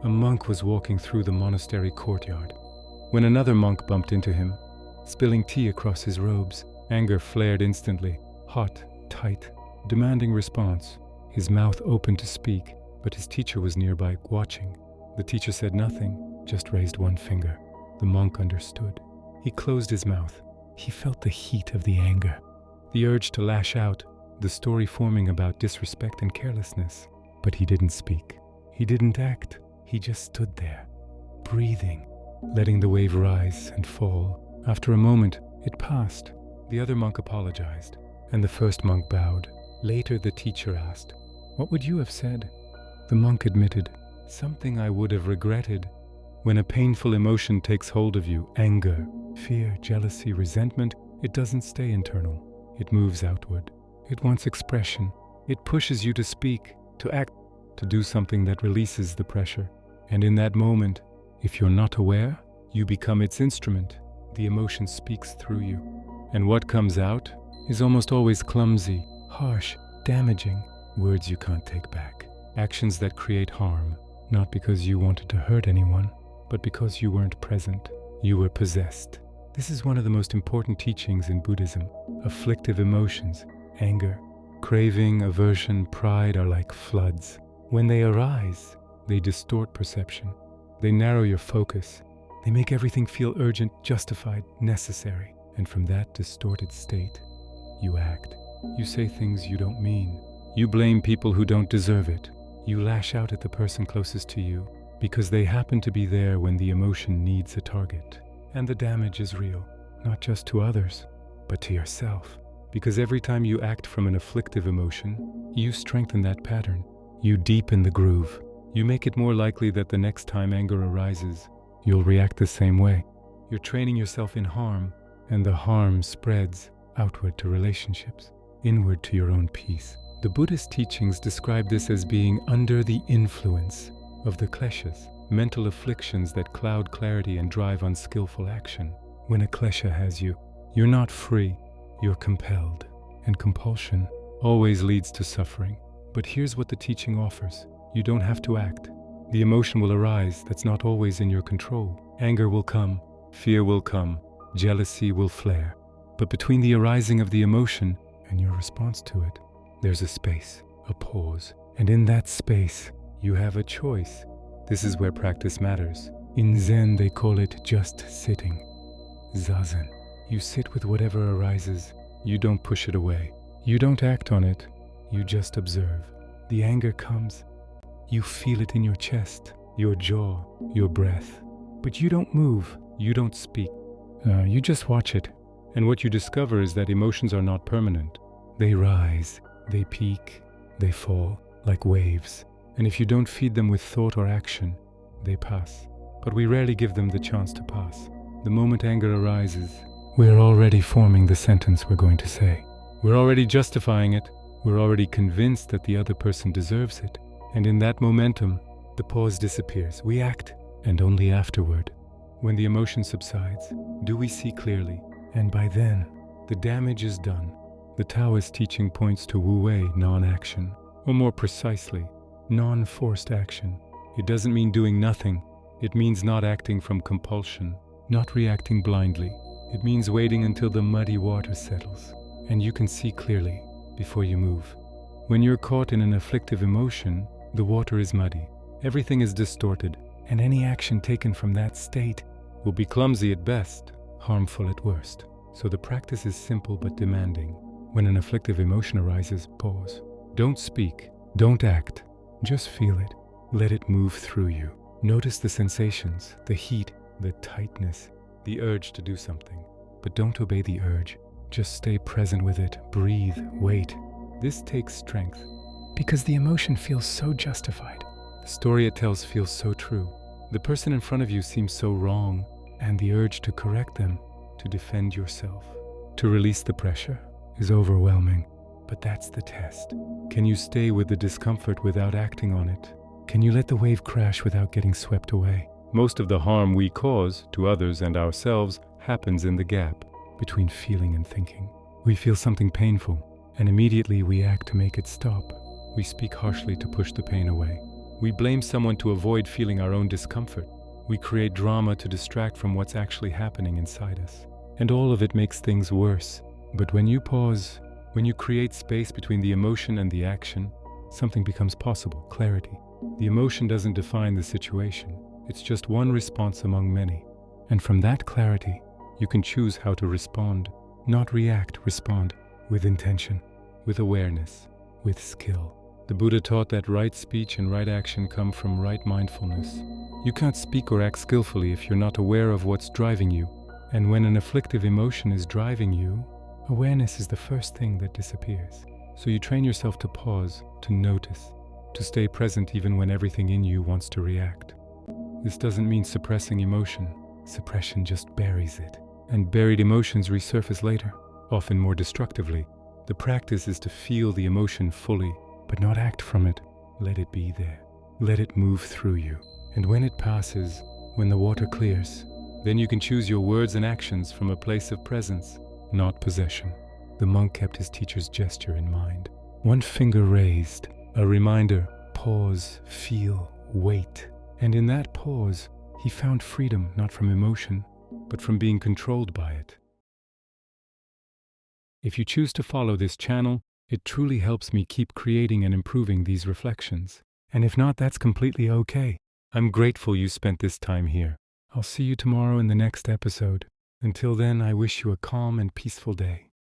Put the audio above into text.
A monk was walking through the monastery courtyard when another monk bumped into him, spilling tea across his robes. Anger flared instantly, hot, tight, demanding response. His mouth opened to speak, but his teacher was nearby, watching. The teacher said nothing, just raised one finger. The monk understood. He closed his mouth. He felt the heat of the anger, the urge to lash out, the story forming about disrespect and carelessness. But he didn't speak. He didn't act. He just stood there, breathing, letting the wave rise and fall. After a moment, it passed. The other monk apologized, and the first monk bowed. Later, the teacher asked, "What would you have said?" The monk admitted, "Something I would have regretted." When a painful emotion takes hold of you, anger, fear, jealousy, resentment, it doesn't stay internal. It moves outward. It wants expression. It pushes you to speak, to act, to do something that releases the pressure. And in that moment, if you're not aware, you become its instrument. The emotion speaks through you. And what comes out is almost always clumsy, harsh, damaging, words you can't take back. Actions that create harm, not because you wanted to hurt anyone, but because you weren't present. You were possessed. This is one of the most important teachings in Buddhism. Afflictive emotions, anger, craving, aversion, pride are like floods. When they arise, they distort perception. They narrow your focus. They make everything feel urgent, justified, necessary. And from that distorted state, you act. You say things you don't mean. You blame people who don't deserve it. You lash out at the person closest to you because they happen to be there when the emotion needs a target. And the damage is real, not just to others, but to yourself. Because every time you act from an afflictive emotion, you strengthen that pattern. You deepen the groove. You make it more likely that the next time anger arises, you'll react the same way. You're training yourself in harm, and the harm spreads outward to relationships, inward to your own peace. The Buddhist teachings describe this as being under the influence of the kleshas, mental afflictions that cloud clarity and drive unskillful action. When a klesha has you, you're not free, you're compelled. And compulsion always leads to suffering. But here's what the teaching offers. You don't have to act. The emotion will arise that's not always in your control. Anger will come, fear will come, jealousy will flare. But between the arising of the emotion and your response to it, there's a space, a pause. And in that space, you have a choice. This is where practice matters. In Zen, they call it just sitting. Zazen. You sit with whatever arises. You don't push it away. You don't act on it. You just observe. The anger comes. You feel it in your chest, your jaw, your breath. But you don't move. You don't speak. You just watch it. And what you discover is that emotions are not permanent. They rise, they peak, they fall, like waves. And if you don't feed them with thought or action, they pass. But we rarely give them the chance to pass. The moment anger arises, we're already forming the sentence we're going to say. We're already justifying it. We're already convinced that the other person deserves it. And in that momentum, the pause disappears. We act, and only afterward, when the emotion subsides, do we see clearly. And by then, the damage is done. The Taoist teaching points to Wu Wei, non-action, or more precisely, non-forced action. It doesn't mean doing nothing. It means not acting from compulsion, not reacting blindly. It means waiting until the muddy water settles, and you can see clearly before you move. When you're caught in an afflictive emotion, the water is muddy. Everything is distorted, and any action taken from that state will be clumsy at best, harmful at worst. So the practice is simple but demanding. When an afflictive emotion arises, pause. Don't speak. Don't act. Just feel it. Let it move through you. Notice the sensations, the heat, the tightness, the urge to do something. But don't obey the urge. Just stay present with it. Breathe. Wait. This takes strength. Because the emotion feels so justified. The story it tells feels so true. The person in front of you seems so wrong, and the urge to correct them, to defend yourself, to release the pressure, is overwhelming. But that's the test. Can you stay with the discomfort without acting on it? Can you let the wave crash without getting swept away? Most of the harm we cause to others and ourselves happens in the gap between feeling and thinking. We feel something painful, and immediately we act to make it stop. We speak harshly to push the pain away. We blame someone to avoid feeling our own discomfort. We create drama to distract from what's actually happening inside us. And all of it makes things worse. But when you pause, when you create space between the emotion and the action, something becomes possible, clarity. The emotion doesn't define the situation. It's just one response among many. And from that clarity, you can choose how to respond. Not react, respond with intention, with awareness, with skill. The Buddha taught that right speech and right action come from right mindfulness. You can't speak or act skillfully if you're not aware of what's driving you. And when an afflictive emotion is driving you, awareness is the first thing that disappears. So you train yourself to pause, to notice, to stay present even when everything in you wants to react. This doesn't mean suppressing emotion. Suppression just buries it. And buried emotions resurface later, often more destructively. The practice is to feel the emotion fully, but not act from it. Let it be there. Let it move through you. And when it passes, when the water clears, then you can choose your words and actions from a place of presence, not possession. The monk kept his teacher's gesture in mind. One finger raised, a reminder, pause, feel, wait. And in that pause, he found freedom not from emotion, but from being controlled by it. If you choose to follow this channel, it truly helps me keep creating and improving these reflections. And if not, that's completely okay. I'm grateful you spent this time here. I'll see you tomorrow in the next episode. Until then, I wish you a calm and peaceful day.